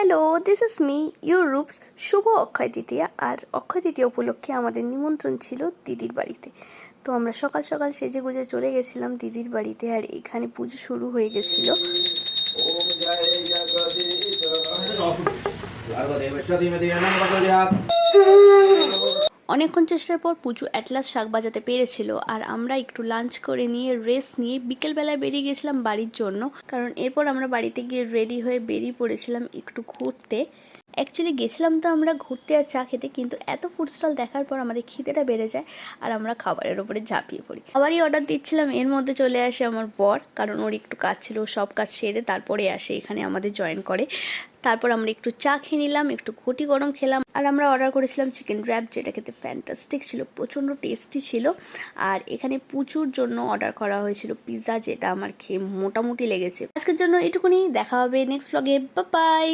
Hello, this is me ইউরুপস। শুভ অক্ষয় তৃতীয়া। আর অক্ষয় তৃতীয়া উপলক্ষে আমাদের নিমন্ত্রণ ছিল দিদির বাড়িতে। তো আমরা সকাল সকাল সেজে গুজে চলে গেছিলাম দিদির বাড়িতে। আর এখানে পুজো শুরু হয়ে গেছিল। অনেকক্ষণ চেষ্টার পর পুজো অ্যাটলাস শাক বাজাতে পেরেছিল। আর আমরা একটু লাঞ্চ করে নিয়ে রেস্ট নিয়ে বিকেলবেলায় বেরিয়ে গেছিলাম বাড়ির জন্য। কারণ এরপর আমরা বাড়িতে গিয়ে রেডি হয়ে বেরিয়ে পড়েছিলাম একটু ঘুরতে। অ্যাকচুয়ালি গেছিলাম তো আমরা ঘুরতে আর চা খেতে, কিন্তু এত ফুড স্টল দেখার পর আমাদের খিদেটা বেড়ে যায় আর আমরা খাবারের ওপরে ঝাঁপিয়ে পড়ি। খাবারই অর্ডার দিচ্ছিলাম, এর মধ্যে চলে আসে আমার বর। কারণ ওর একটু কাজ ছিল, সব কাজ সেরে তারপরে আসে এখানে আমাদের জয়েন করে। তারপর আমরা একটু চা খেয়ে নিলাম, একটু ঘটি গরম খেলাম। আর আমরা অর্ডার করেছিলাম চিকেন র্যাপ, যেটা খেতে ফ্যান্টাস্টিক ছিল, প্রচণ্ড টেস্টি ছিল। আর এখানে পুচুর জন্য অর্ডার করা হয়েছিল পিৎজা, যেটা আমার খেয়ে মোটামুটি লেগেছে। আজকের জন্য এটুকুনি, দেখা হবে নেক্সট ব্লগে। Bye bye.